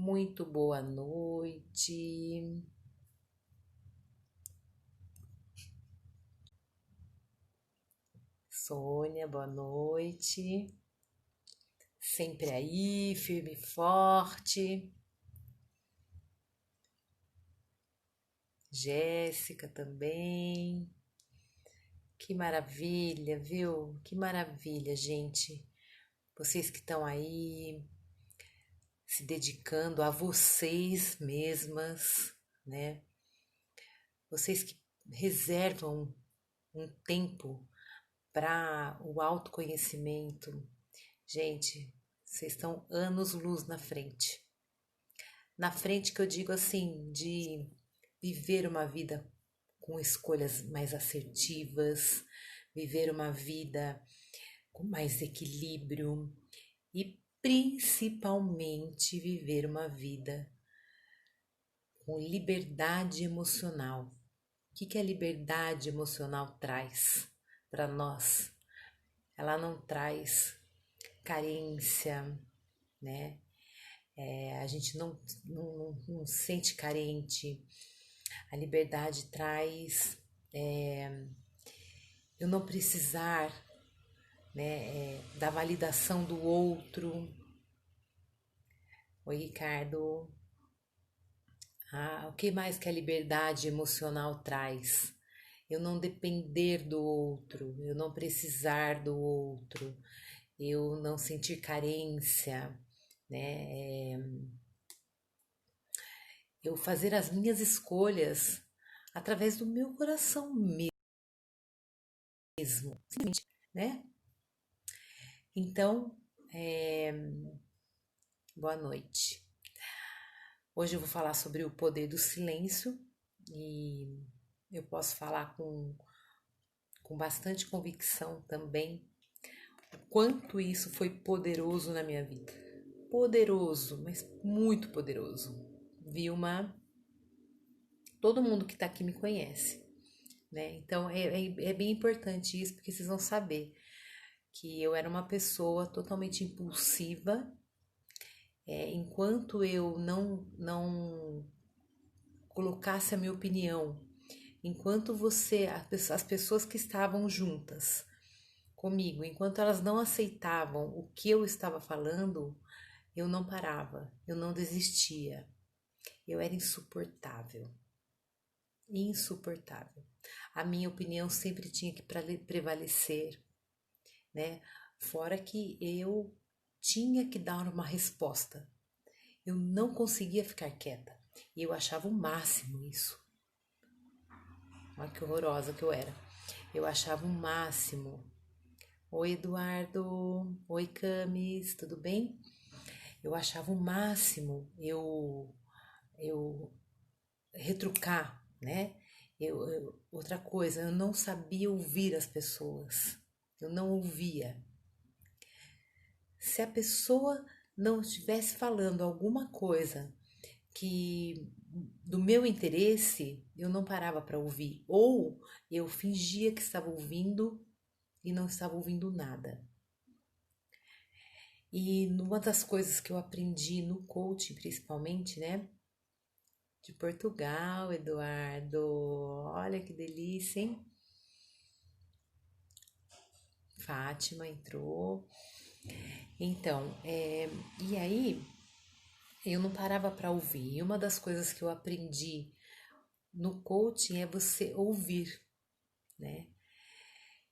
Muito boa noite. Sônia, boa noite. Sempre aí, firme e forte. Jéssica também. Que maravilha, viu? Que maravilha, gente. Vocês que estão aí se dedicando a vocês mesmas, né? Vocês que reservam um tempo para o autoconhecimento. Gente, vocês estão anos-luz na frente. Na frente que eu digo assim, de viver uma vida com escolhas mais assertivas, viver uma vida com mais equilíbrio e principalmente viver uma vida com liberdade emocional. O que a liberdade emocional traz para nós? Ela não traz carência, né? A gente não sente carente. A liberdade traz eu não precisar, né, da validação do outro. Oi, Ricardo. O que mais que a liberdade emocional traz? Eu não depender do outro, eu não precisar do outro, eu não sentir carência, né? Eu fazer as minhas escolhas através do meu coração mesmo, simplesmente, né? Então, boa noite. Hoje eu vou falar sobre o poder do silêncio e eu posso falar com bastante convicção também o quanto isso foi poderoso na minha vida. Poderoso, mas muito poderoso. Vilma, todo mundo que tá aqui me conhece, né? Então é bem importante isso, porque vocês vão saber que eu era uma pessoa totalmente impulsiva. Enquanto eu não colocasse a minha opinião, enquanto as pessoas que estavam juntas comigo, enquanto elas não aceitavam o que eu estava falando, eu não parava, eu não desistia. Eu era insuportável. Insuportável. A minha opinião sempre tinha que prevalecer, né? Fora que eu tinha que dar uma resposta. Eu não conseguia ficar quieta. E eu achava o máximo isso. Olha que horrorosa que eu era. Eu achava o máximo. Oi, Eduardo. Oi, Camis. Tudo bem? Eu achava o máximo eu retrucar, né? Outra coisa, eu não sabia ouvir as pessoas. Eu não ouvia. Se a pessoa não estivesse falando alguma coisa que do meu interesse, eu não parava para ouvir, ou eu fingia que estava ouvindo e não estava ouvindo nada. E uma das coisas que eu aprendi no coaching, principalmente, né? De Portugal, Eduardo. Olha que delícia, hein? Fátima entrou. Então, e aí eu não parava para ouvir. E uma das coisas que eu aprendi no coaching é você ouvir, né?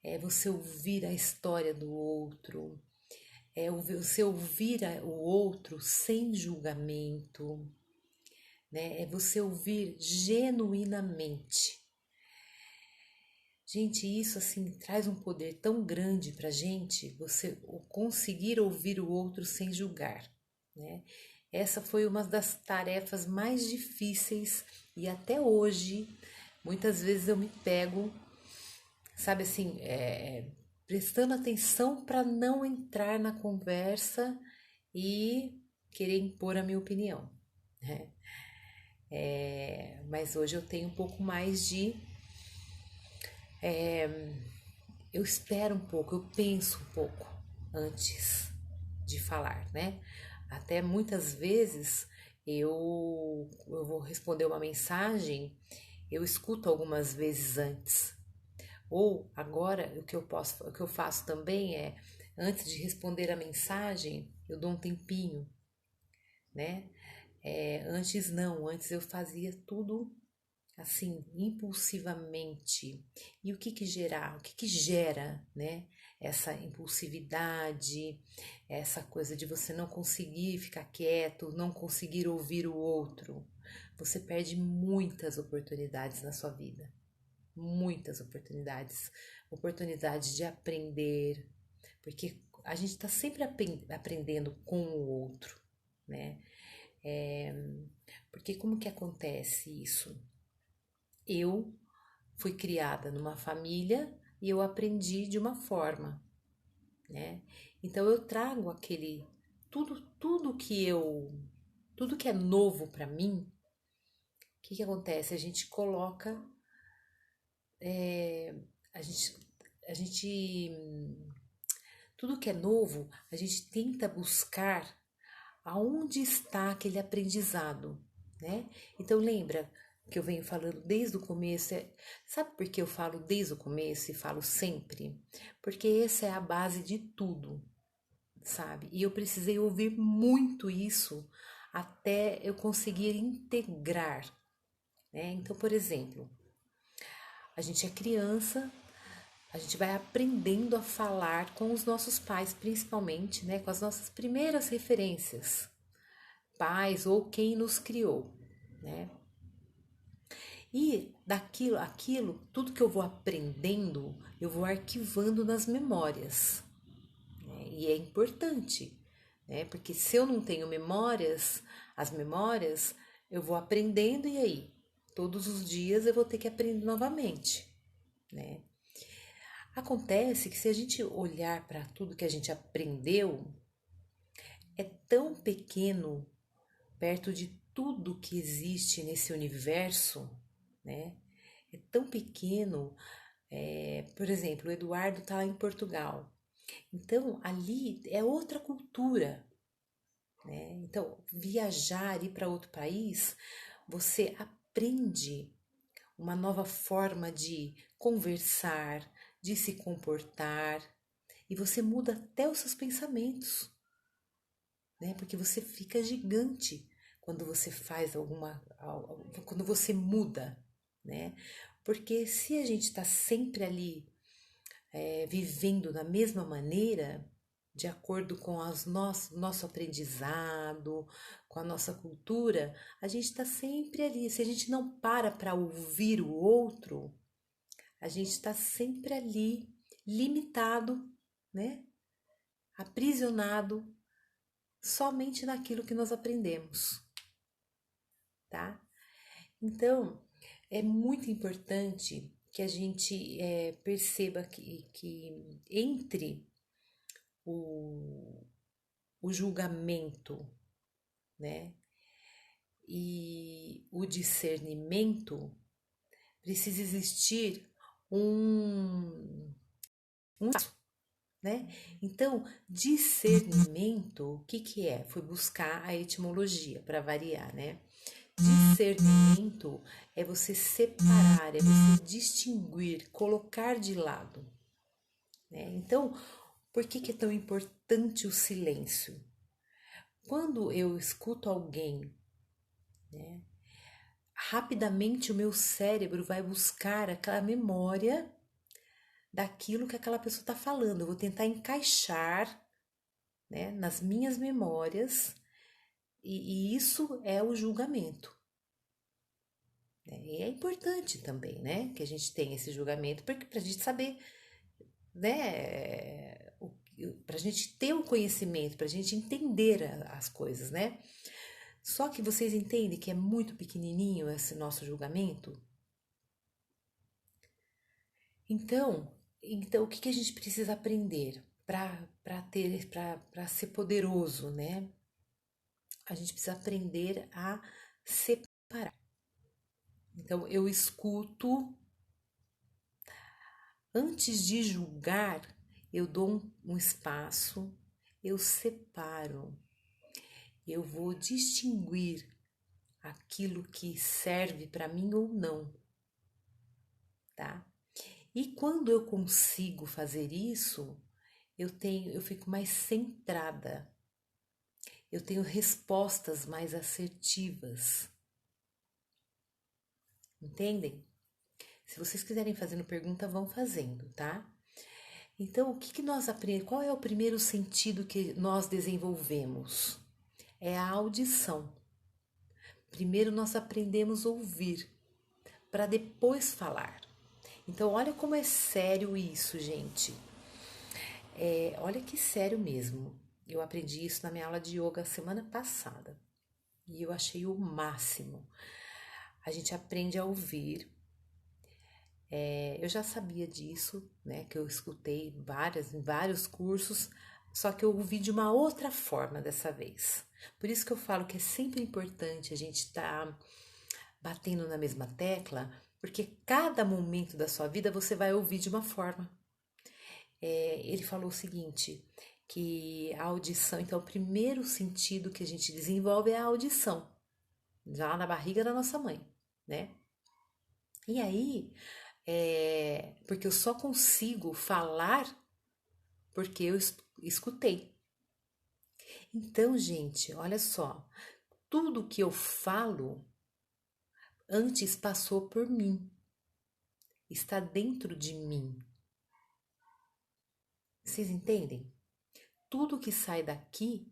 É você ouvir a história do outro, é você ouvir o outro sem julgamento, né? É você ouvir genuinamente. Gente, isso assim traz um poder tão grande pra gente, você conseguir ouvir o outro sem julgar, né? Essa foi uma das tarefas mais difíceis e até hoje, muitas vezes eu me pego, sabe assim, prestando atenção para não entrar na conversa e querer impor a minha opinião, né? Mas hoje eu tenho um pouco mais de eu espero um pouco, eu penso um pouco antes de falar, né? Até muitas vezes Eu vou responder uma mensagem, eu escuto algumas vezes antes. Ou agora, o que eu faço também é, antes de responder a mensagem, eu dou um tempinho, né? Antes não, antes eu fazia tudo assim, impulsivamente. E o que que gera, né? Essa impulsividade, essa coisa de você não conseguir ficar quieto, não conseguir ouvir o outro. Você perde muitas oportunidades na sua vida, muitas oportunidades, oportunidades de aprender, porque a gente está sempre aprendendo com o outro, né? É, porque como que acontece isso? Eu fui criada numa família e eu aprendi de uma forma, né? Então eu trago aquele tudo que é novo para mim. O que que acontece? A gente coloca a gente a gente tudo que é novo, a gente tenta buscar aonde está aquele aprendizado, né? Então lembra que eu venho falando desde o começo, sabe por que eu falo desde o começo e falo sempre? Porque essa é a base de tudo, sabe? E eu precisei ouvir muito isso até eu conseguir integrar, né? Então, por exemplo, a gente é criança, a gente vai aprendendo a falar com os nossos pais, principalmente, né? Com as nossas primeiras referências, pais ou quem nos criou, né? E tudo que eu vou aprendendo, eu vou arquivando nas memórias, né? E é importante, né? Porque se eu não tenho memórias, as memórias, eu vou aprendendo e aí, todos os dias eu vou ter que aprender novamente, né? Acontece que se a gente olhar para tudo que a gente aprendeu, é tão pequeno perto de tudo que existe nesse universo, né? É tão pequeno. Por exemplo, o Eduardo está lá em Portugal. Então, ali é outra cultura, né? Então, viajar, ir para outro país, você aprende uma nova forma de conversar, de se comportar, e você muda até os seus pensamentos, né? Porque você fica gigante quando você faz quando você muda, né? Porque se a gente está sempre ali vivendo da mesma maneira, de acordo com nosso aprendizado, com a nossa cultura, a gente está sempre ali. Se a gente não para ouvir o outro, a gente está sempre ali, limitado, né? Aprisionado somente naquilo que nós aprendemos, tá? Então, é muito importante que a gente perceba que entre o, o julgamento, né, e o discernimento, precisa existir um, um laço, né? Então, discernimento, o que que é? Foi buscar a etimologia para variar, né? Discernimento é você separar, é você distinguir, colocar de lado, né? Então, por que que é tão importante o silêncio? Quando eu escuto alguém, né, rapidamente o meu cérebro vai buscar aquela memória daquilo que aquela pessoa está falando. Eu vou tentar encaixar, né, nas minhas memórias, e isso é o julgamento. Né? E é importante também, né, que a gente tenha esse julgamento, porque para a gente saber, né, para a gente ter o conhecimento, para a gente entender as coisas, né? Só que vocês entendem que é muito pequenininho esse nosso julgamento? Então o que que a gente precisa aprender para ser poderoso, né? A gente precisa aprender a separar. Então eu escuto antes de julgar, eu dou um espaço, eu separo, eu vou distinguir aquilo que serve para mim ou não, tá? E quando eu consigo fazer isso, eu fico mais centrada, eu tenho respostas mais assertivas, entendem? Se vocês quiserem fazendo pergunta, vão fazendo, tá? Então, o que nós aprendemos? Qual é o primeiro sentido que nós desenvolvemos? É a audição. Primeiro nós aprendemos a ouvir, para depois falar. Então, olha como é sério isso, gente. Olha que sério mesmo. Eu aprendi isso na minha aula de yoga semana passada e eu achei o máximo. A gente aprende a ouvir. Eu já sabia disso, né? Que eu escutei em vários cursos, só que eu ouvi de uma outra forma dessa vez. Por isso que eu falo que é sempre importante a gente estar batendo na mesma tecla, porque cada momento da sua vida você vai ouvir de uma forma. Ele falou o seguinte, que a audição, então o primeiro sentido que a gente desenvolve é a audição, já na barriga da nossa mãe, né? E aí, porque eu só consigo falar porque eu escutei. Então, gente, olha só, tudo que eu falo antes passou por mim, está dentro de mim. Vocês entendem? Tudo que sai daqui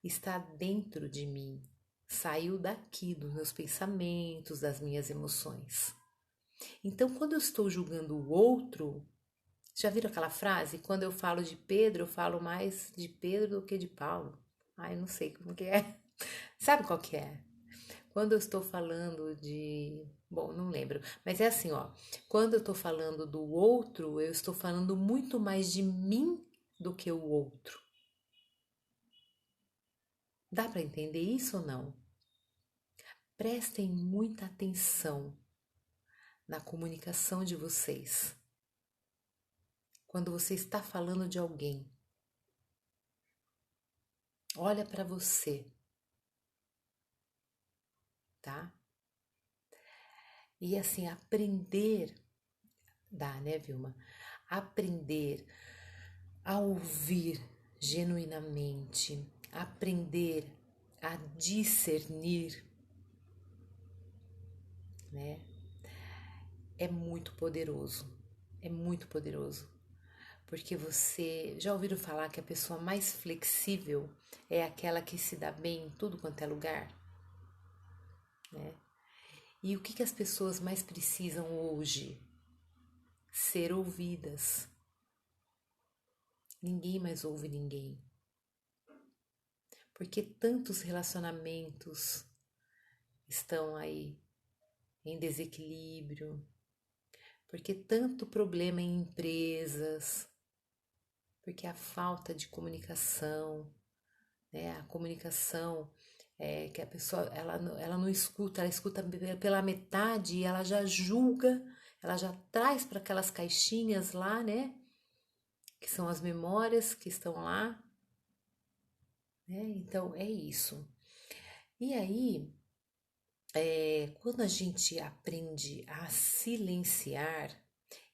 está dentro de mim, saiu daqui, dos meus pensamentos, das minhas emoções. Então, quando eu estou julgando o outro, já viram aquela frase? Quando eu falo de Pedro, eu falo mais de Pedro do que de Paulo. Ai, não sei como que é. Sabe qual que é? Quando eu estou falando de... Bom, não lembro. Mas é assim, ó. Quando eu estou falando do outro, eu estou falando muito mais de mim do que o outro. Dá para entender isso ou não? Prestem muita atenção na comunicação de vocês. Quando você está falando de alguém, olha para você, tá? E assim, aprender, dá, né, Vilma? Aprender a ouvir genuinamente, aprender a discernir, né? É muito poderoso, é muito poderoso. Porque você já ouviram falar que a pessoa mais flexível é aquela que se dá bem em tudo quanto é lugar, né? E o que as pessoas mais precisam hoje? Ser ouvidas. Ninguém mais ouve ninguém. Porque tantos relacionamentos estão aí em desequilíbrio, porque tanto problema em empresas, porque a falta de comunicação, né? A comunicação que a pessoa ela não escuta, ela escuta pela metade e ela já julga, ela já traz para aquelas caixinhas lá, né? Que são as memórias que estão lá, né? Então é isso. E aí, quando a gente aprende a silenciar,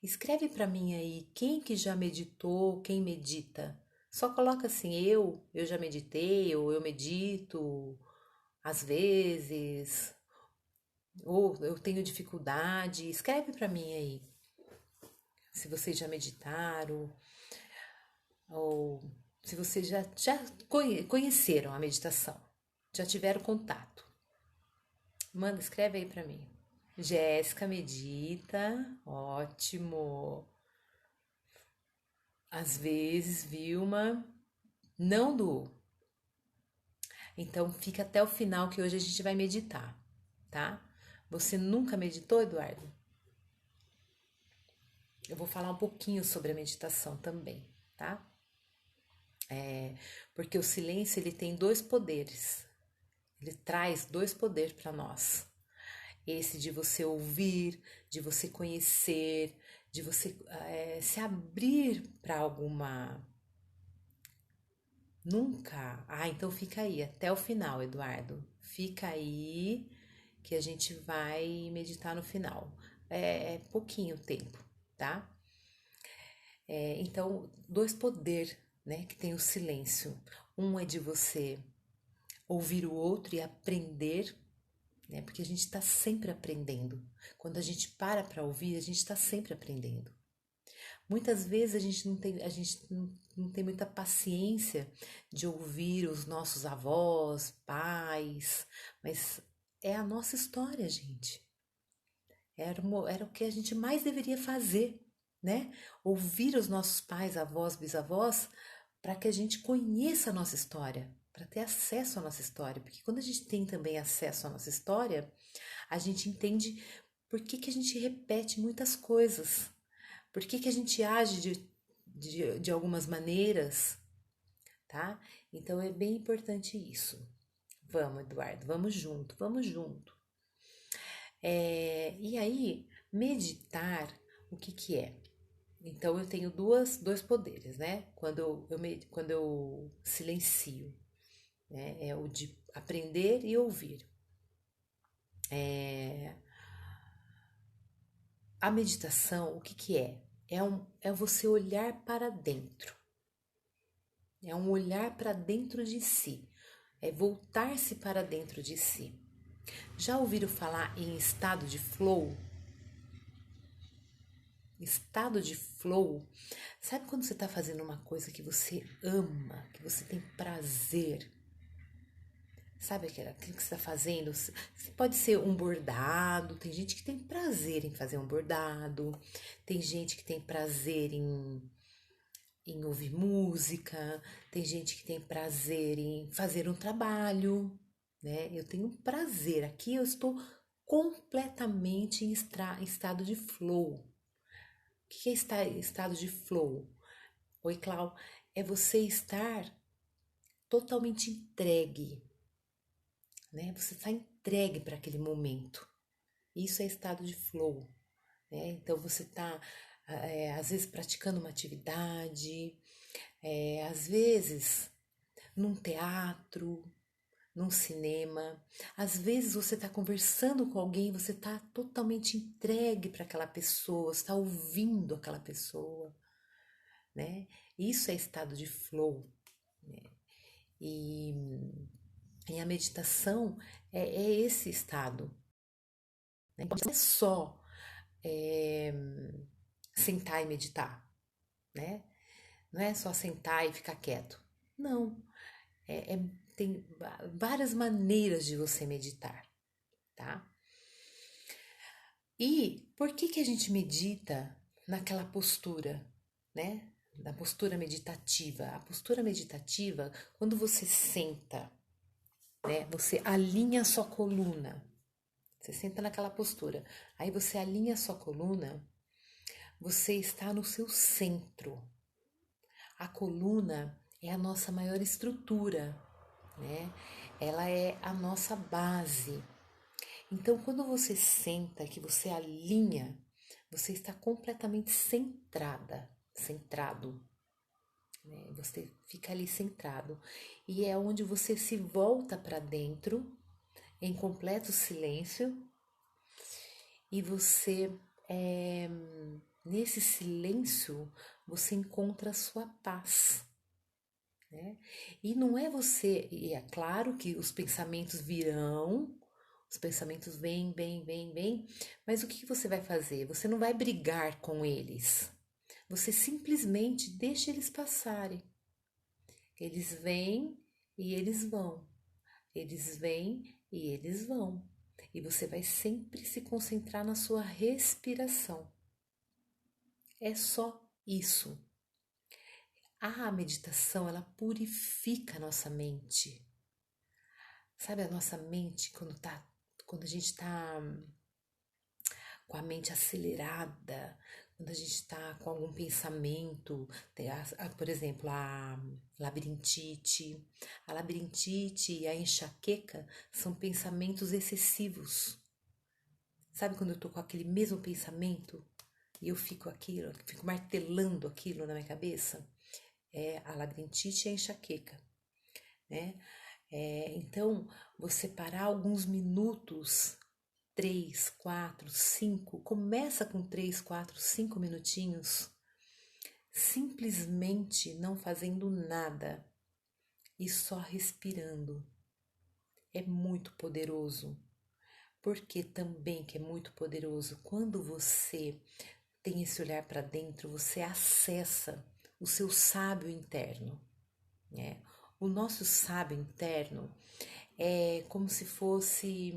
escreve para mim aí quem que já meditou, quem medita. Só coloca assim, eu já meditei, ou eu medito, às vezes, ou eu tenho dificuldade. Escreve para mim aí, se vocês já meditaram, ou se vocês já conheceram a meditação, já tiveram contato. Manda, escreve aí para mim. Jéssica medita, ótimo. Às vezes, Vilma, não do. Então, fica até o final que hoje a gente vai meditar, tá? Você nunca meditou, Eduardo? Eu vou falar um pouquinho sobre a meditação também, tá? Porque o silêncio ele tem dois poderes. Ele traz dois poderes para nós. Esse de você ouvir, de você conhecer, de você se abrir para alguma. Nunca. Ah, então fica aí até o final, Eduardo. Fica aí, que a gente vai meditar no final. É pouquinho tempo, tá? Então, dois poderes, né, que tem o silêncio. Um é de você ouvir o outro e aprender, né? Porque a gente está sempre aprendendo. Quando a gente para ouvir, a gente está sempre aprendendo. Muitas vezes a gente não tem muita paciência de ouvir os nossos avós, pais, mas é a nossa história, gente. Era o que a gente mais deveria fazer, né? Ouvir os nossos pais, avós, bisavós, para que a gente conheça a nossa história, para ter acesso à nossa história. Porque quando a gente tem também acesso à nossa história, a gente entende por que que a gente repete muitas coisas, por que que a gente age de algumas maneiras, tá? Então é bem importante isso. Vamos, Eduardo, vamos junto, vamos junto. E aí, meditar, o que que é? Então eu tenho dois poderes, né? Quando eu silencio, né? É o de aprender e ouvir. A meditação, o que que é? É você olhar para dentro. É um olhar para dentro de si. É voltar-se para dentro de si. Já ouviram falar em estado de flow? Estado de flow. Sabe quando você está fazendo uma coisa que você ama, que você tem prazer? Sabe aquilo que você está fazendo? Pode ser um bordado. Tem gente que tem prazer em fazer um bordado. Tem gente que tem prazer em ouvir música. Tem gente que tem prazer em fazer um trabalho, né? Eu tenho prazer. Aqui eu estou completamente em estado de flow. O que é estado de flow? Oi, Clau. É você estar totalmente entregue, né? Você está entregue para aquele momento. Isso é estado de flow, né? Então você está, às vezes, praticando uma atividade, às vezes num teatro, num cinema. Às vezes você está conversando com alguém, você está totalmente entregue para aquela pessoa, está ouvindo aquela pessoa, né? Isso é estado de flow, né? E, e a meditação é esse estado, né? Então, não é só é, sentar e meditar, né? Não é só sentar e ficar quieto. Não, tem várias maneiras de você meditar, tá? E por que que a gente medita naquela postura, né? Na postura meditativa. A postura meditativa, quando você senta, né? Você alinha a sua coluna. Você senta naquela postura. Aí você alinha a sua coluna, você está no seu centro. A coluna é a nossa maior estrutura, né? Ela é a nossa base. Então, quando você senta, que você alinha, você está completamente centrado, né? Você fica ali centrado. E é onde você se volta para dentro, em completo silêncio, e nesse silêncio, você encontra a sua paz, né? E não é você, e é claro que os pensamentos virão, os pensamentos vêm, mas o que você vai fazer? Você não vai brigar com eles, você simplesmente deixa eles passarem. Eles vêm e eles vão, eles vêm e eles vão, e você vai sempre se concentrar na sua respiração. É só isso. A meditação, ela purifica a nossa mente. Sabe a nossa mente quando a gente está com a mente acelerada, quando a gente está com algum pensamento, por exemplo, a labirintite. A labirintite e a enxaqueca são pensamentos excessivos. Sabe quando eu tô com aquele mesmo pensamento e eu fico martelando aquilo na minha cabeça? É a labirintite e a enxaqueca, né? Então, você parar alguns minutos 3, 4, 5, começa com 3, 4, 5 minutinhos, simplesmente não fazendo nada e só respirando. É muito poderoso. Porque também que é muito poderoso, quando você tem esse olhar para dentro, você acessa o seu sábio interno, né? O nosso sábio interno é como se fosse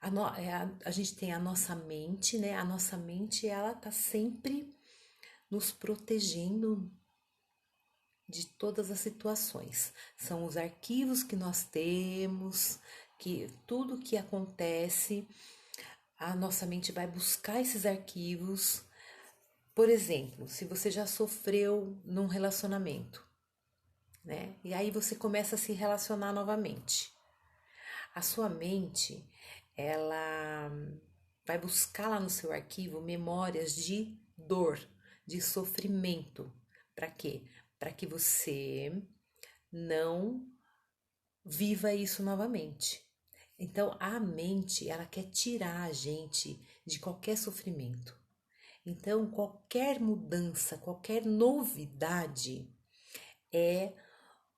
a gente tem a nossa mente, né? A nossa mente ela tá sempre nos protegendo de todas as situações. São os arquivos que nós temos, que tudo que acontece, a nossa mente vai buscar esses arquivos. Por exemplo, se você já sofreu num relacionamento, né? E aí você começa a se relacionar novamente. A sua mente, ela vai buscar lá no seu arquivo memórias de dor, de sofrimento. Para quê? Para que você não viva isso novamente. Então, a mente, ela quer tirar a gente de qualquer sofrimento. Então, qualquer mudança, qualquer novidade é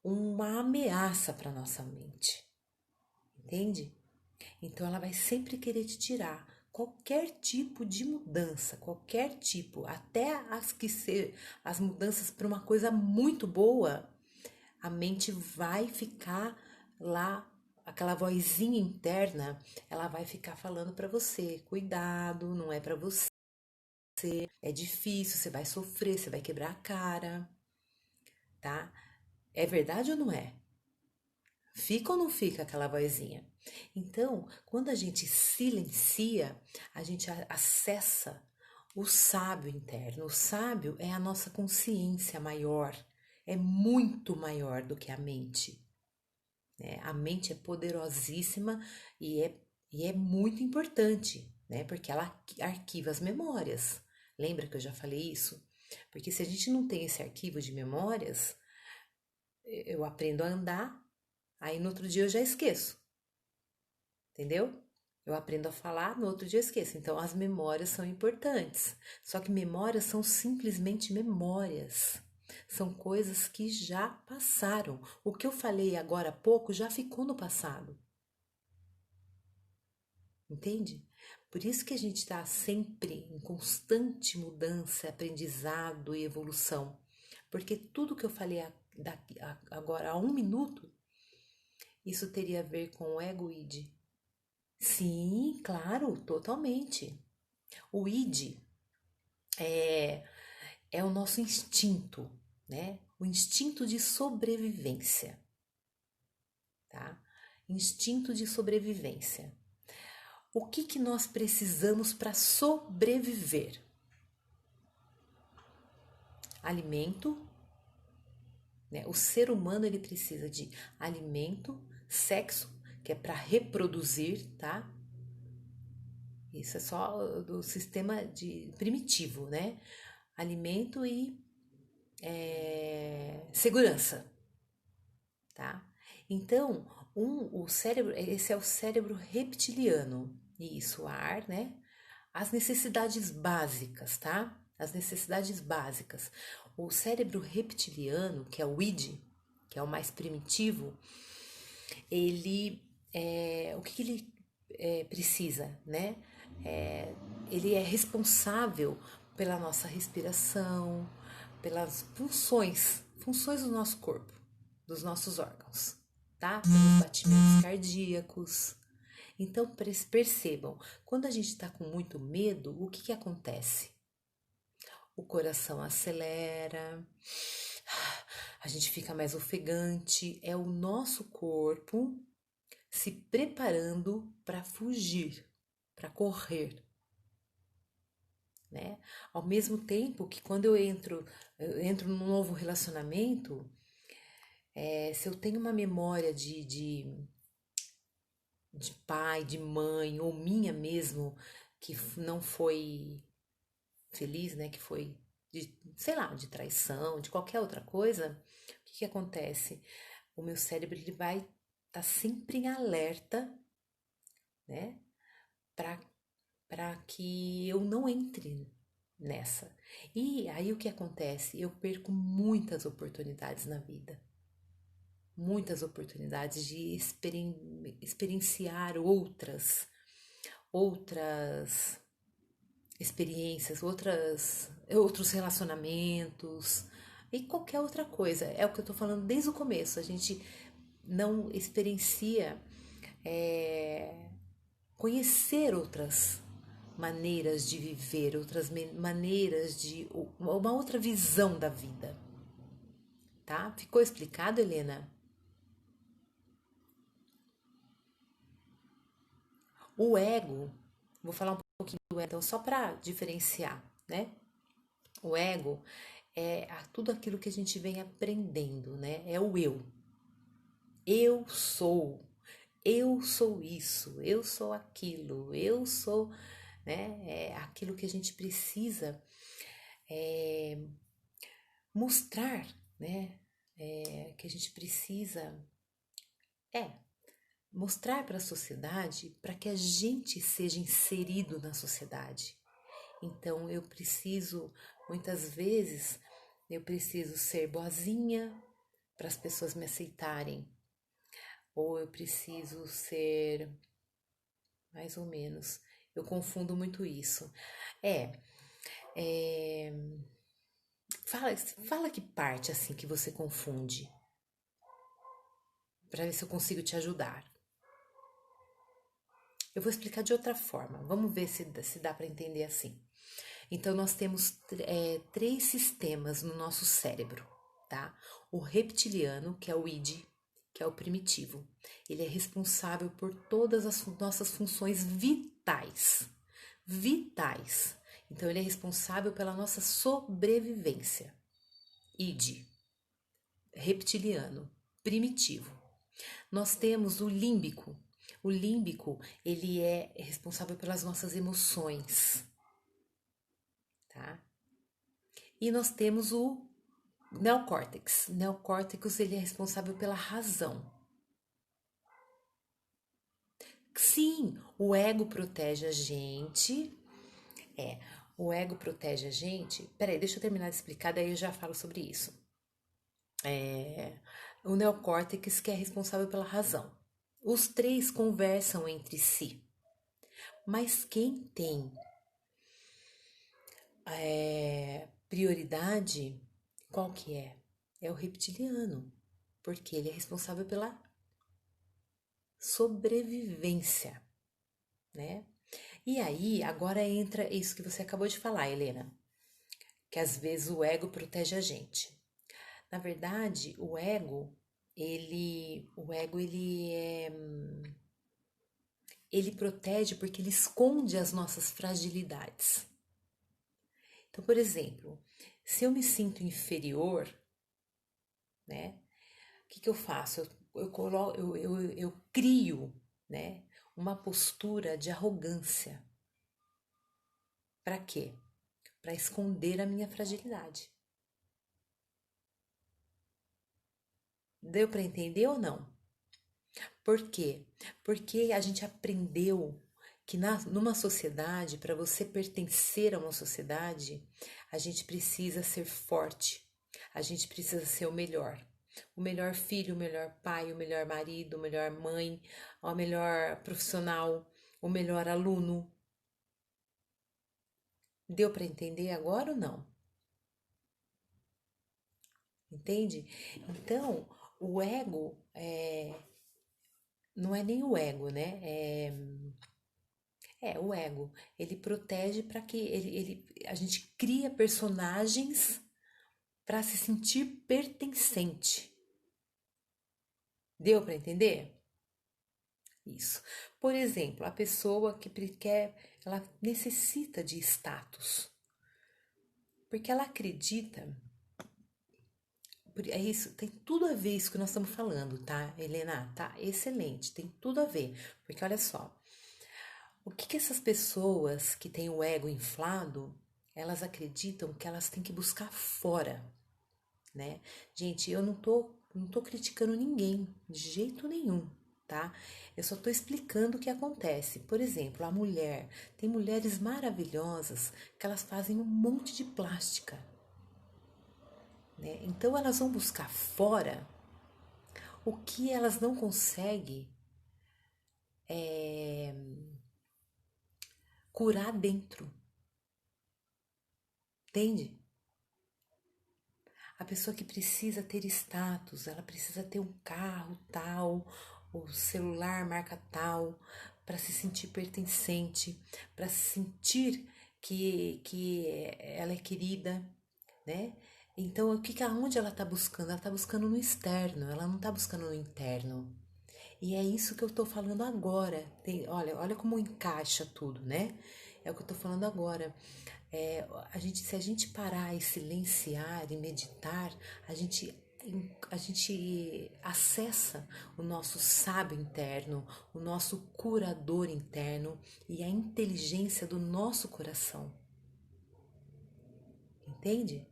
uma ameaça para nossa mente, entende? Então, ela vai sempre querer te tirar qualquer tipo de mudança, qualquer tipo, até as mudanças para uma coisa muito boa, a mente vai ficar lá, aquela vozinha interna, ela vai ficar falando para você, cuidado, não é para você, é difícil, você vai sofrer, você vai quebrar a cara, tá? É verdade ou não é? Fica ou não fica aquela vozinha? Então, quando a gente silencia, a gente acessa o sábio interno. O sábio é a nossa consciência maior, é muito maior do que a mente, né? A mente é poderosíssima e é muito importante, né? Porque ela arquiva as memórias. Lembra que eu já falei isso? Porque se a gente não tem esse arquivo de memórias, eu aprendo a andar, aí no outro dia eu já esqueço, entendeu? Eu aprendo a falar, no outro dia eu esqueço. Então as memórias são importantes. Só que memórias são simplesmente memórias. São coisas que já passaram. O que eu falei agora há pouco já ficou no passado. Entende? Por isso que a gente está sempre em constante mudança, aprendizado e evolução. Porque tudo que eu falei agora há um minuto, isso teria a ver com o ego id. Sim, claro, totalmente. O id é, é o nosso instinto, né? O instinto de sobrevivência, tá? Instinto de sobrevivência. O que que nós precisamos para sobreviver? Alimento, né? O ser humano ele precisa de alimento, sexo, que é para reproduzir, tá? Isso é só do sistema de primitivo, né? Alimento e segurança, tá? Então, o cérebro, esse é o cérebro reptiliano. Isso, ar, né? As necessidades básicas, tá? As necessidades básicas. O cérebro reptiliano, que é o id, que é o mais primitivo, ele o que ele precisa, né? É, ele é responsável pela nossa respiração, pelas funções do nosso corpo, dos nossos órgãos, tá? Pelos batimentos cardíacos. Então percebam, quando a gente está com muito medo, o que acontece? O coração acelera, a gente fica mais ofegante, é o nosso corpo se preparando para fugir, para correr, né? Ao mesmo tempo que quando eu entro num novo relacionamento, se eu tenho uma memória de pai, de mãe, ou minha mesmo, que não foi feliz, né? Que foi de, sei lá, de traição, de qualquer outra coisa, o que acontece? O meu cérebro ele vai estar sempre em alerta, né? para para que eu não entre nessa. E aí o que acontece? Eu perco muitas oportunidades na vida, muitas oportunidades de experienciar outras experiências, outros relacionamentos e qualquer outra coisa. É o que eu tô falando desde o começo. A gente não experiencia é, conhecer outras maneiras de viver, outras maneiras de uma outra visão da vida, tá? Ficou explicado, Helena? O ego, vou falar um pouquinho do ego, então, só para diferenciar, né? O ego é tudo aquilo que a gente vem aprendendo, né? É o eu. Eu sou. Eu sou isso, eu sou aquilo, eu sou, né? É aquilo que a gente precisa é, mostrar, né? Que a gente precisa é mostrar para a sociedade para que a gente seja inserido na sociedade. Então eu preciso, muitas vezes, eu preciso ser boazinha para as pessoas me aceitarem, ou eu preciso ser mais ou menos. Eu confundo muito isso. É, é fala que parte assim que você confunde, para ver se eu consigo te ajudar. Eu vou explicar de outra forma. Vamos ver se dá para entender assim. Então, nós temos três sistemas no nosso cérebro, tá? O reptiliano, que é o id, que é o primitivo. Ele é responsável por todas as nossas funções vitais. Vitais. Então, ele é responsável pela nossa sobrevivência. Id, reptiliano, primitivo. Nós temos o límbico. O límbico, ele é responsável pelas nossas emoções, tá? E nós temos o neocórtex. Neocórtex, ele é responsável pela razão. Sim, o ego protege a gente. É, o ego protege a gente. Peraí, deixa eu terminar de explicar, daí eu já falo sobre isso. O neocórtex que é responsável pela razão. Os três conversam entre si. Mas quem tem prioridade, qual que é? É o reptiliano, porque ele é responsável pela sobrevivência, né? E aí, agora entra isso que você acabou de falar, Helena, que às vezes o ego protege a gente. Na verdade, ele protege porque ele esconde as nossas fragilidades. Então, por exemplo, se eu me sinto inferior, né? O que eu faço? Eu crio, né, uma postura de arrogância. Para quê? Para esconder a minha fragilidade. Deu para entender ou não? Por quê? Porque a gente aprendeu que numa sociedade, para você pertencer a uma sociedade, a gente precisa ser forte, a gente precisa ser o melhor. O melhor filho, o melhor pai, o melhor marido, a melhor mãe, o melhor profissional, o melhor aluno. Deu para entender agora ou não? Entende? Então, o ego não é nem o ego, né? O ego. Ele protege para que a gente cria personagens para se sentir pertencente. Deu para entender? Isso. Por exemplo, a pessoa que quer, ela necessita de status, porque ela acredita. É isso, tem tudo a ver isso que nós estamos falando, tá, Helena? Tá excelente, tem tudo a ver. Porque olha só, o que essas pessoas que têm o ego inflado, elas acreditam que elas têm que buscar fora, né? Gente, eu não tô criticando ninguém, de jeito nenhum, tá? Eu só tô explicando o que acontece. Por exemplo, a mulher, tem mulheres maravilhosas que elas fazem um monte de plástica, né? Então elas vão buscar fora o que elas não conseguem curar dentro, entende? A pessoa que precisa ter status, ela precisa ter um carro tal, o celular marca tal, para se sentir pertencente, para se sentir que ela é querida, né? Então, onde ela está buscando? Ela está buscando no externo, ela não está buscando no interno. E é isso que eu estou falando agora. Olha como encaixa tudo, né? É o que eu estou falando agora. Se a gente parar e silenciar e meditar, a gente, a gente acessa o nosso sábio interno, o nosso curador interno e a inteligência do nosso coração. Entende?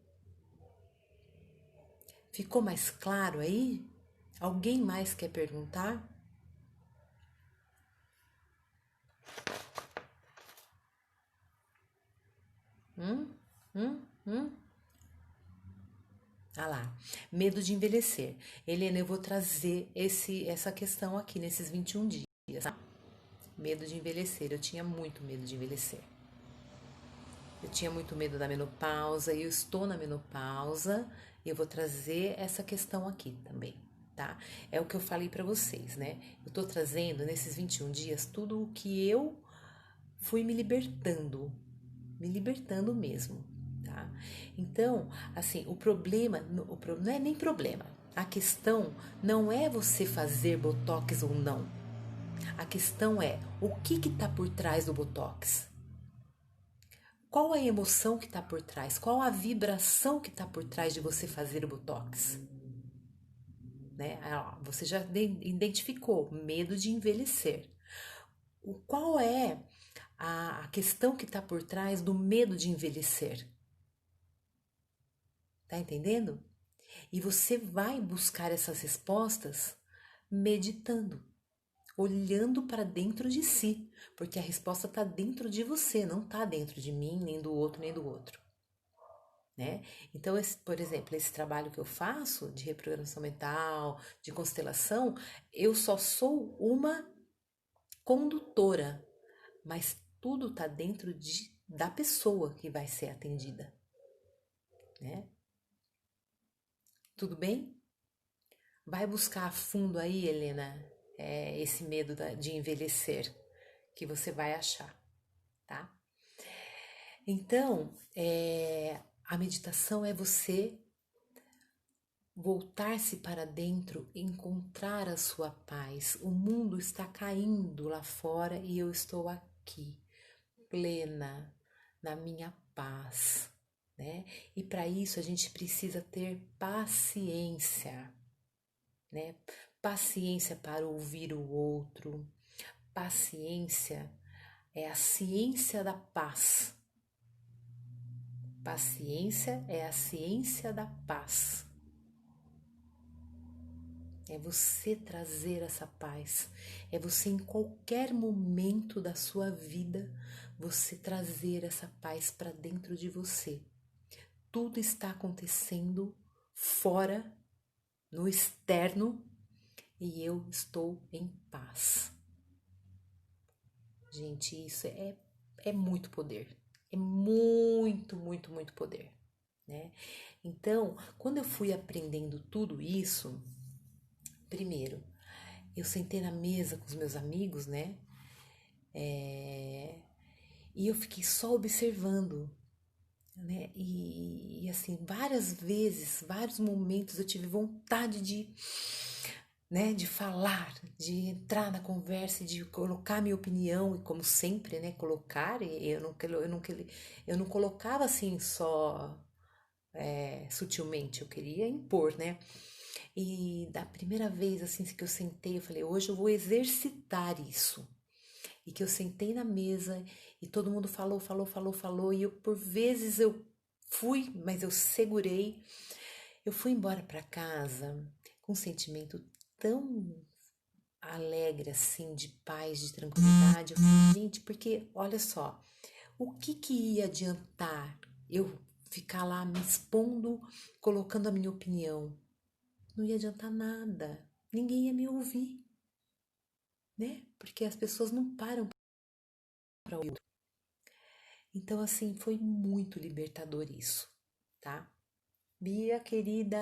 Ficou mais claro aí? Alguém mais quer perguntar? Hum? Hum? Hum? Ah lá, medo de envelhecer. Helena, eu vou trazer essa questão aqui nesses 21 dias, tá? Medo de envelhecer. Eu tinha muito medo de envelhecer. Eu tinha muito medo da menopausa e eu estou na menopausa e eu vou trazer essa questão aqui também, tá? É o que eu falei pra vocês, né? Eu tô trazendo nesses 21 dias tudo o que eu fui me libertando mesmo, tá? Então, assim, o problema não é nem problema. A questão não é você fazer botox ou não. A questão é o que tá por trás do botox? Qual a emoção que está por trás? Qual a vibração que está por trás de você fazer o botox? Né? Você já identificou medo de envelhecer. Qual é a questão que está por trás do medo de envelhecer? Tá entendendo? E você vai buscar essas respostas meditando, olhando para dentro de si, porque a resposta está dentro de você, não está dentro de mim, nem do outro, nem do outro. Né? Então, por exemplo, esse trabalho que eu faço de reprogramação mental, de constelação, eu só sou uma condutora, mas tudo está dentro da pessoa que vai ser atendida, né? Tudo bem? Vai buscar a fundo aí, Helena, esse medo de envelhecer, que você vai achar, tá? Então, a meditação é você voltar-se para dentro, encontrar a sua paz. O mundo está caindo lá fora e eu estou aqui, plena, na minha paz, né? E para isso a gente precisa ter paciência, né? Paciência para ouvir o outro. Paciência é a ciência da paz. Paciência é a ciência da paz. É você trazer essa paz. É você, em qualquer momento da sua vida, você trazer essa paz para dentro de você. Tudo está acontecendo fora, no externo, e eu estou em paz. Gente, isso é muito poder. É muito, muito, muito poder, né? Então, quando eu fui aprendendo tudo isso, primeiro, eu sentei na mesa com os meus amigos, né? E eu fiquei só observando, né? E assim, várias vezes, vários momentos eu tive vontade de falar, de entrar na conversa, de colocar minha opinião, e como sempre, né? Colocar, e eu não colocava assim só sutilmente, eu queria impor, né? E da primeira vez assim que eu sentei, eu falei, hoje eu vou exercitar isso. E que eu sentei na mesa e todo mundo falou, falou, falou, falou, e eu por vezes eu fui, mas eu segurei. Eu fui embora para casa com um sentimento tão alegre, assim, de paz, de tranquilidade. Eu falei, gente, porque olha só, o que que ia adiantar eu ficar lá me expondo, colocando a minha opinião? Não ia adiantar nada. Ninguém ia me ouvir, né? Porque as pessoas não param para ouvir. Então, assim, foi muito libertador isso, tá? Bia, querida,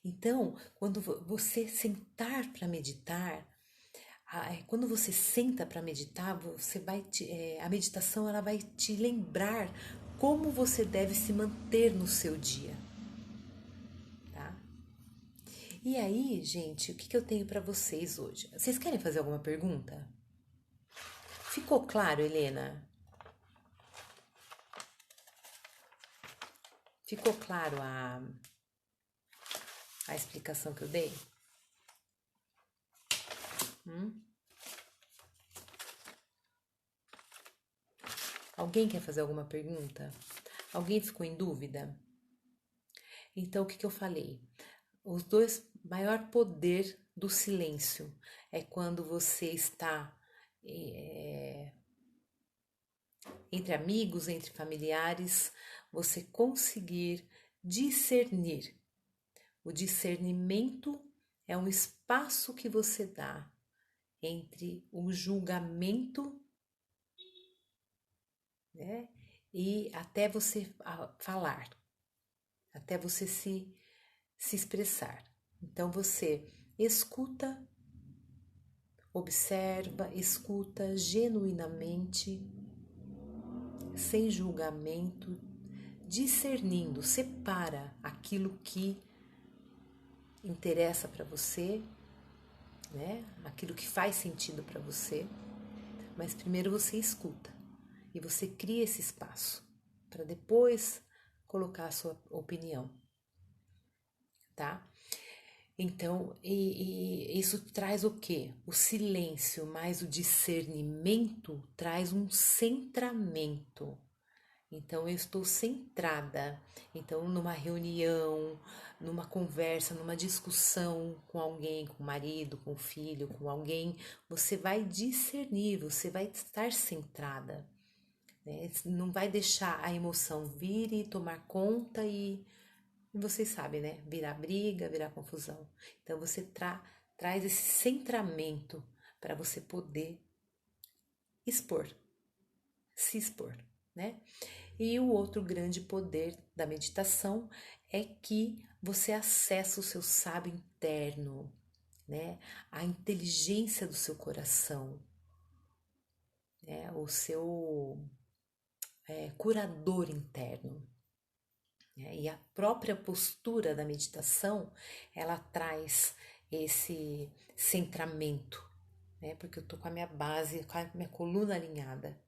então, quando você sentar para meditar, quando você senta para meditar, você vai a meditação ela vai te lembrar como você deve se manter no seu dia, tá? E aí, gente, o que que eu tenho para vocês hoje? Vocês querem fazer alguma pergunta? Ficou claro, Helena? Ficou claro a explicação que eu dei? Hum? Alguém quer fazer alguma pergunta? Alguém ficou em dúvida? Então, o que que eu falei? Os dois, maior poder do silêncio é quando você está é, entre amigos, entre familiares, você conseguir discernir. O discernimento é um espaço que você dá entre o julgamento, né, e até você falar, até você se expressar. Então você escuta, observa, escuta genuinamente, sem julgamento, discernindo, separa aquilo que interessa para você, né? Aquilo que faz sentido para você, mas primeiro você escuta e você cria esse espaço para depois colocar a sua opinião, tá? Então, e isso traz o quê? O silêncio mais o discernimento traz um centramento. Então, eu estou centrada. Então, numa reunião, numa conversa, numa discussão com alguém, com o marido, com o filho, com alguém, você vai discernir, você vai estar centrada, né? Não vai deixar a emoção vir e tomar conta e vocês sabem, né? Virar briga, virar confusão. Então, você traz esse centramento para você poder expor, se expor, né? E o outro grande poder da meditação é que você acessa o seu sábio interno, né? A inteligência do seu coração, né? O seu curador interno. Né? E a própria postura da meditação, ela traz esse centramento, né? Porque eu tô com a minha base, com a minha coluna alinhada,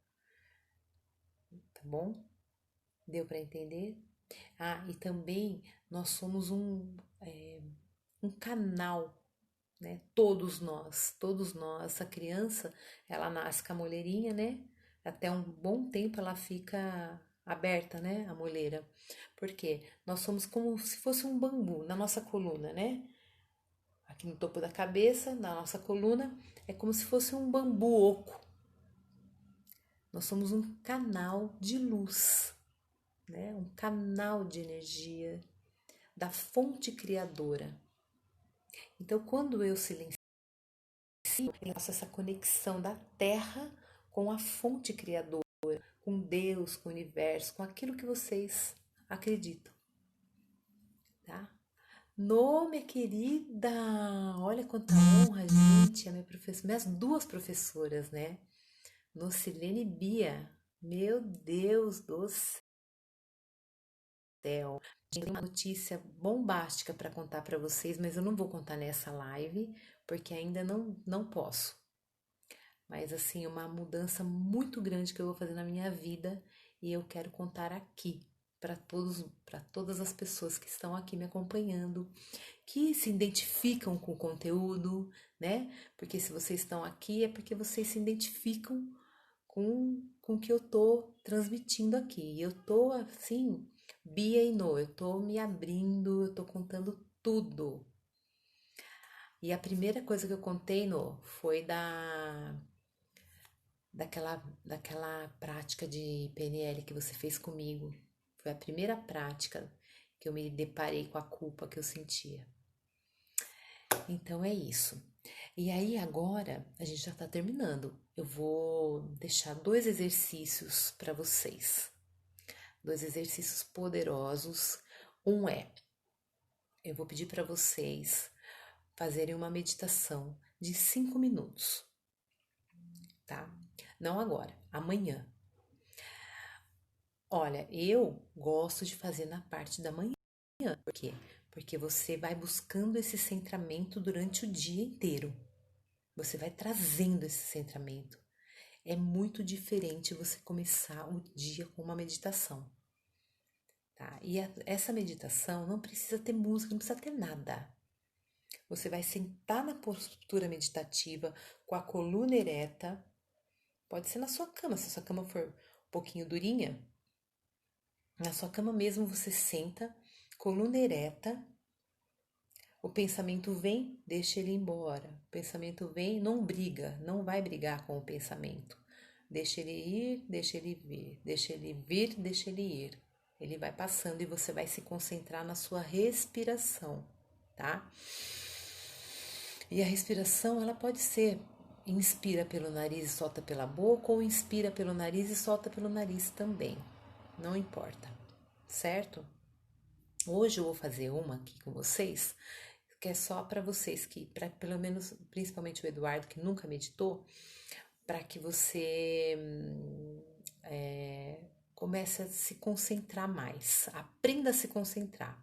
tá bom? Deu para entender? Ah, e também nós somos um canal, né? Todos nós. A criança, ela nasce com a moleirinha, né? Até um bom tempo ela fica aberta, né? A moleira. Por quê? Nós somos como se fosse um bambu na nossa coluna, né? Aqui no topo da cabeça, na nossa coluna, é como se fosse um bambu oco. Nós somos um canal de luz, né? Um canal de energia da fonte criadora. Então, quando eu silencio, eu faço essa conexão da terra com a fonte criadora, com Deus, com o universo, com aquilo que vocês acreditam, tá? No, minha querida, olha quanta honra, gente, a minha professora, minhas duas professoras, né? Nocilene e Bia, meu Deus do céu. Tem uma notícia bombástica para contar para vocês, mas eu não vou contar nessa live, porque ainda não posso. Mas assim, uma mudança muito grande que eu vou fazer na minha vida e eu quero contar aqui para todas as pessoas que estão aqui me acompanhando, que se identificam com o conteúdo, né? Porque se vocês estão aqui é porque vocês se identificam com o que eu tô transmitindo aqui. E eu tô assim, Bia e No, eu tô me abrindo, eu tô contando tudo. E a primeira coisa que eu contei foi daquela prática de PNL que você fez comigo. Foi a primeira prática que eu me deparei com a culpa que eu sentia. Então é isso. E aí agora a gente já tá terminando. Eu vou deixar 2 exercícios para vocês. 2 exercícios poderosos. Um é, eu vou pedir para vocês fazerem uma meditação de 5 minutos, tá? Não agora, amanhã. Olha, eu gosto de fazer na parte da manhã. Por quê? Porque você vai buscando esse centramento durante o dia inteiro. Você vai trazendo esse centramento. É muito diferente você começar o dia com uma meditação, tá? E essa meditação não precisa ter música, não precisa ter nada. Você vai sentar na postura meditativa com a coluna ereta. Pode ser na sua cama, se a sua cama for um pouquinho durinha. Na sua cama mesmo você senta, coluna ereta. O pensamento vem, deixa ele embora. O pensamento vem, não briga, não vai brigar com o pensamento. Deixa ele ir, deixa ele vir, deixa ele vir, deixa ele ir. Ele vai passando e você vai se concentrar na sua respiração, tá? E a respiração, ela pode ser inspira pelo nariz e solta pela boca, ou inspira pelo nariz e solta pelo nariz também. Não importa, certo? Hoje eu vou fazer uma aqui com vocês, que é só para vocês que, para pelo menos, principalmente o Eduardo, que nunca meditou, para que você comece a se concentrar mais, aprenda a se concentrar,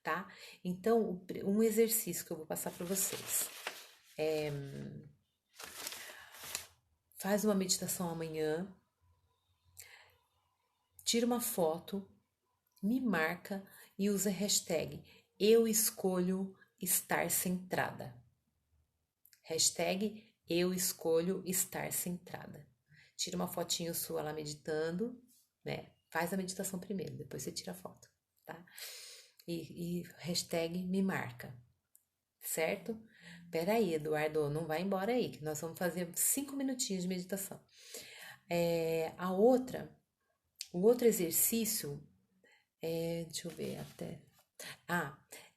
tá? Então, um exercício que eu vou passar para vocês é faz uma meditação amanhã, tira uma foto, me marca e usa a hashtag eu escolho estar centrada. Hashtag eu escolho estar centrada. Tira uma fotinho sua lá meditando, né? Faz a meditação primeiro, depois você tira a foto, tá? E hashtag me marca, certo? Peraí, Eduardo, não vai embora aí, que nós vamos fazer 5 minutinhos de meditação. O outro exercício deixa eu ver até.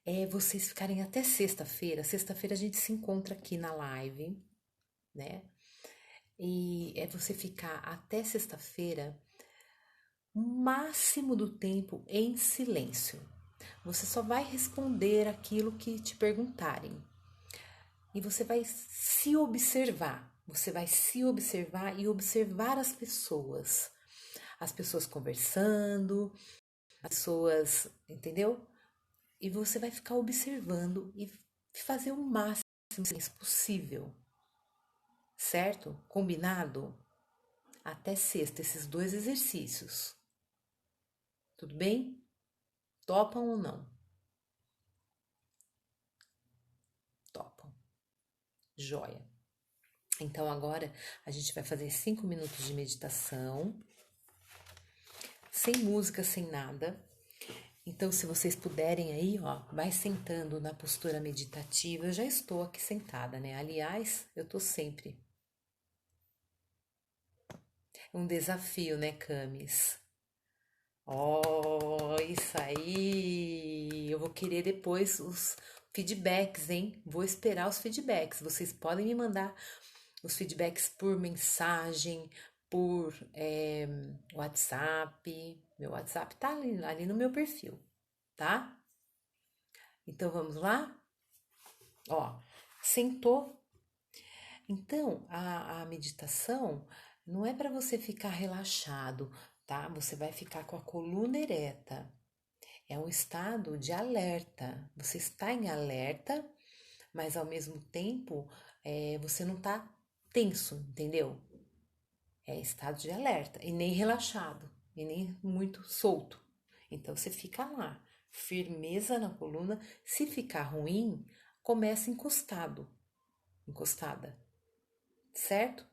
É vocês ficarem até sexta-feira. Sexta-feira a gente se encontra aqui na live, né? E é você ficar até sexta-feira o máximo do tempo em silêncio. Você só vai responder aquilo que te perguntarem. E você vai se observar. Você vai se observar e observar as pessoas. As pessoas conversando, as pessoas, entendeu? E você vai ficar observando e fazer o máximo possível. Certo? Combinado? Até sexta, esses 2 exercícios. Tudo bem? Topam ou não? Topam. Joia. Então agora a gente vai fazer 5 minutos de meditação. Sem música, sem nada. Então, se vocês puderem aí, ó, vai sentando na postura meditativa. Eu já estou aqui sentada, né? Aliás, eu tô sempre. Um desafio, né, Camis? Oh, isso aí! Eu vou querer depois os feedbacks, hein? Vou esperar os feedbacks. Vocês podem me mandar os feedbacks por mensagem, por WhatsApp. Meu WhatsApp tá ali no meu perfil, tá? Então vamos lá? Ó, sentou. Então a meditação não é para você ficar relaxado, tá? Você vai ficar com a coluna ereta. É um estado de alerta. Você está em alerta, mas ao mesmo tempo você não está tenso, entendeu? É estado de alerta e nem relaxado e nem muito solto. Então você fica lá, firmeza na coluna. Se ficar ruim, começa encostado, encostada, certo?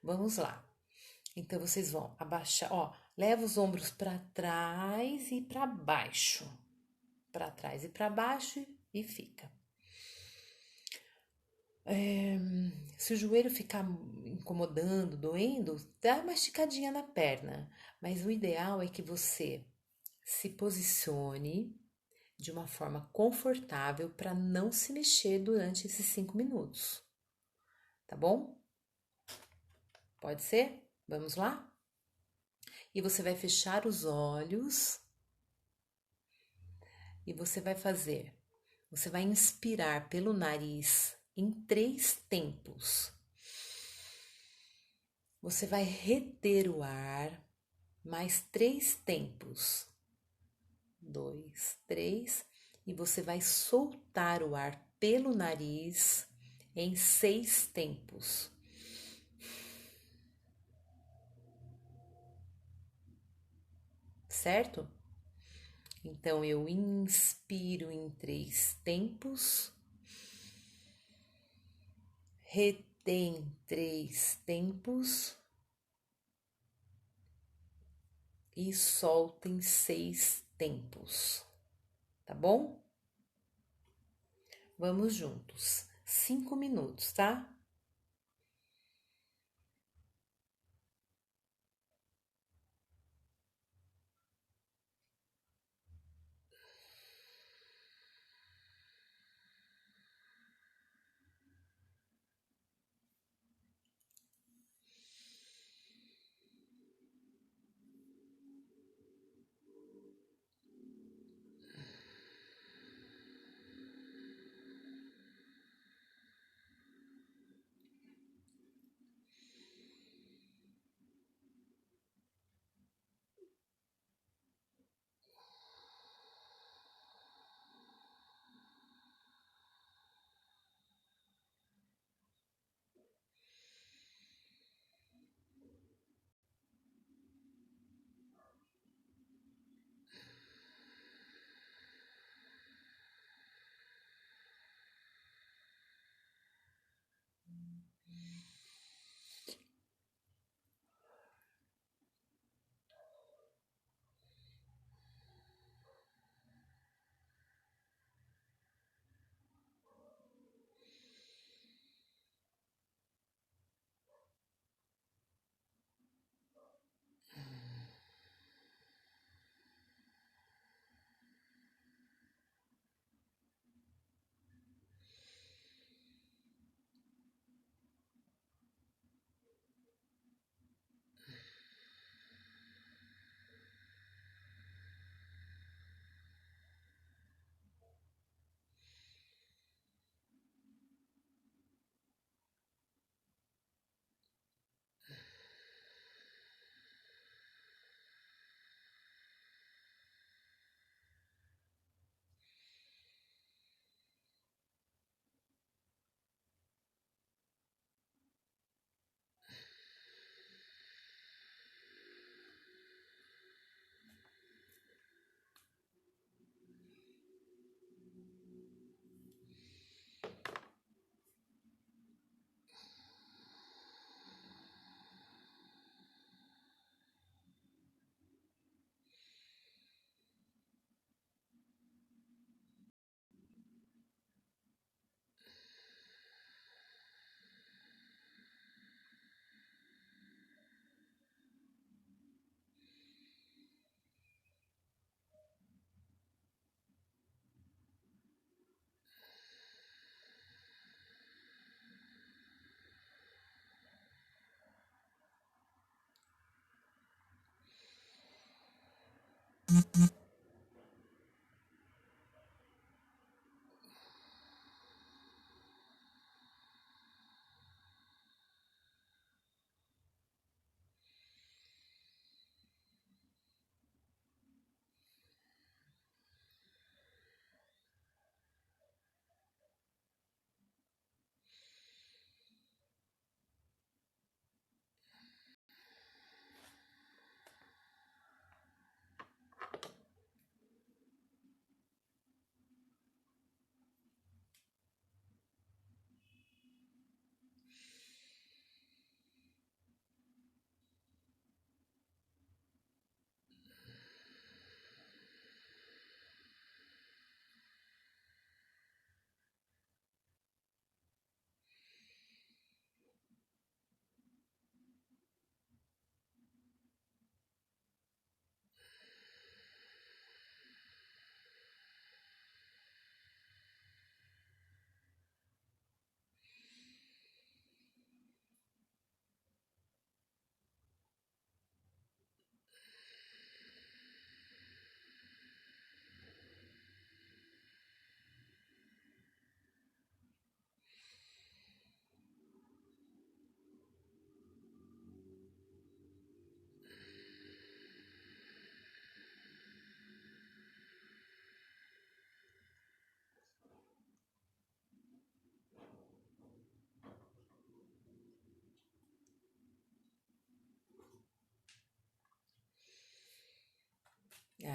Vamos lá. Então vocês vão abaixar, ó, leva os ombros para trás e para baixo. Para trás e para baixo e fica. Se o joelho ficar incomodando, doendo, dá uma esticadinha na perna. Mas o ideal é que você se posicione de uma forma confortável para não se mexer durante esses 5 minutos. Tá bom? Pode ser? Vamos lá? E você vai fechar os olhos e você vai fazer. Você vai inspirar pelo nariz em 3 tempos. Você vai reter o ar mais 3 tempos. 2, 3. E você vai soltar o ar pelo nariz em 6 tempos. Certo? Então eu inspiro em 3 tempos, retém 3 tempos e solta em 6 tempos. Tá bom? Vamos juntos. 5 minutos, tá?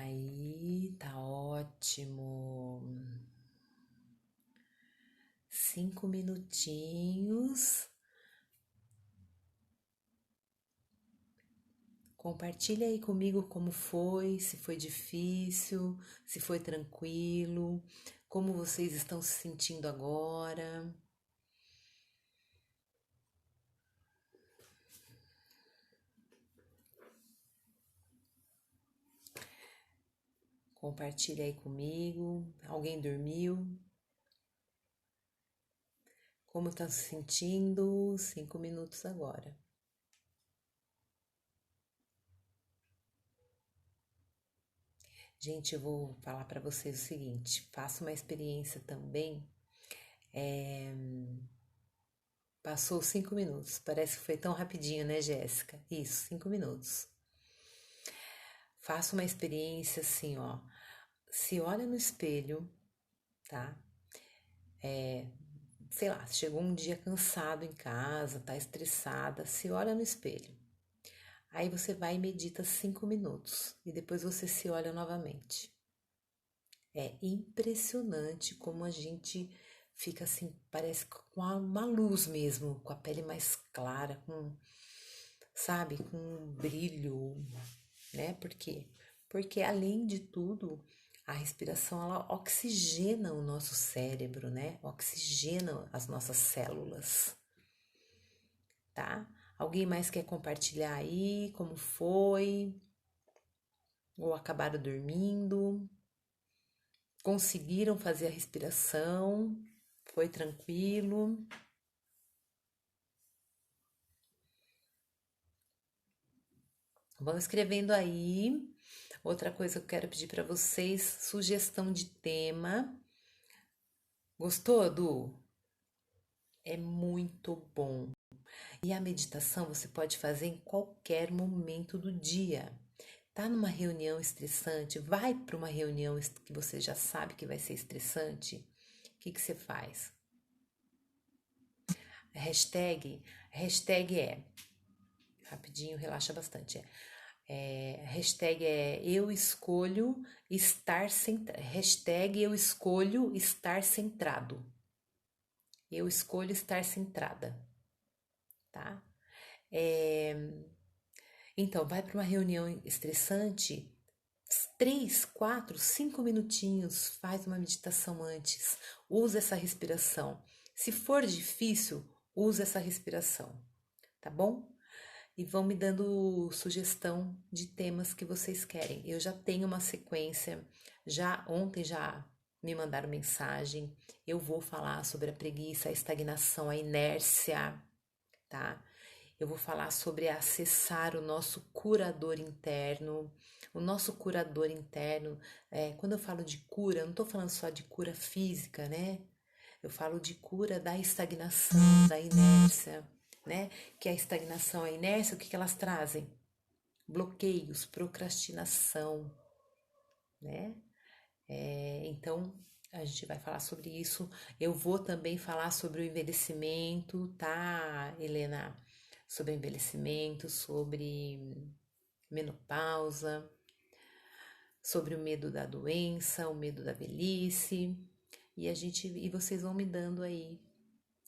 aí, tá ótimo. 5 minutinhos. Compartilha aí comigo como foi, se foi difícil, se foi tranquilo, como vocês estão se sentindo agora. Compartilha aí comigo. Alguém dormiu? Como está se sentindo? 5 minutos agora. Gente, eu vou falar para vocês o seguinte: faça uma experiência também. Passou 5 minutos. Parece que foi tão rapidinho, né, Jéssica? Isso, 5 minutos. Faça uma experiência assim, ó. Se olha no espelho, tá? Sei lá, chegou um dia cansado em casa, tá estressada, se olha no espelho. Aí você vai e medita 5 minutos e depois você se olha novamente. É impressionante como a gente fica assim, parece com uma luz mesmo, com a pele mais clara, sabe, com um brilho, né? Por quê? Porque além de tudo, a respiração ela oxigena o nosso cérebro, né? Oxigena as nossas células, tá? Alguém mais quer compartilhar aí como foi? Ou acabaram dormindo? Conseguiram fazer a respiração? Foi tranquilo? Vão escrevendo aí. Outra coisa que eu quero pedir para vocês, sugestão de tema. Gostou, Du? É muito bom. E a meditação você pode fazer em qualquer momento do dia. Tá numa reunião estressante, vai para uma reunião que você já sabe que vai ser estressante. O que você faz? Hashtag é, rapidinho, relaxa bastante. Hashtag é eu escolho estar centrado. Hashtag eu escolho estar centrado. Eu escolho estar centrada, tá? Então, vai para uma reunião estressante, 3, 4, 5 minutinhos, faz uma meditação antes, usa essa respiração. Se for difícil, usa essa respiração, tá bom? E vão me dando sugestão de temas que vocês querem. Eu já tenho uma sequência, já ontem já me mandaram mensagem. Eu vou falar sobre a preguiça, a estagnação, a inércia, tá? Eu vou falar sobre acessar o nosso curador interno. O nosso curador interno, quando eu falo de cura, eu não estou falando só de cura física, né? Eu falo de cura da estagnação, da inércia, né? Que a estagnação, a inércia, o que elas trazem? Bloqueios, procrastinação, né? Então, a gente vai falar sobre isso. Eu vou também falar sobre o envelhecimento, tá, Helena? Sobre envelhecimento, sobre menopausa, sobre o medo da doença, o medo da velhice. E vocês vão me dando aí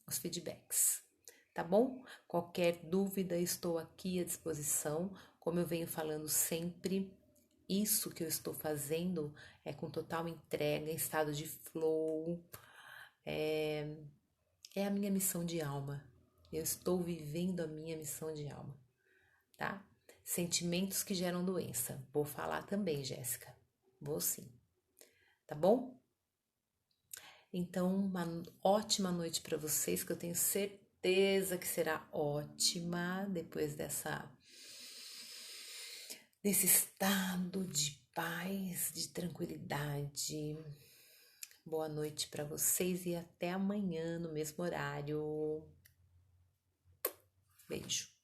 os feedbacks, tá bom? Qualquer dúvida, estou aqui à disposição. Como eu venho falando sempre, isso que eu estou fazendo é com total entrega, em estado de flow. É a minha missão de alma. Eu estou vivendo a minha missão de alma, tá? Sentimentos que geram doença. Vou falar também, Jéssica. Vou sim, tá bom? Então, uma ótima noite para vocês, que eu tenho certeza que será ótima depois desse estado de paz, de tranquilidade. Boa noite para vocês e até amanhã no mesmo horário. Beijo.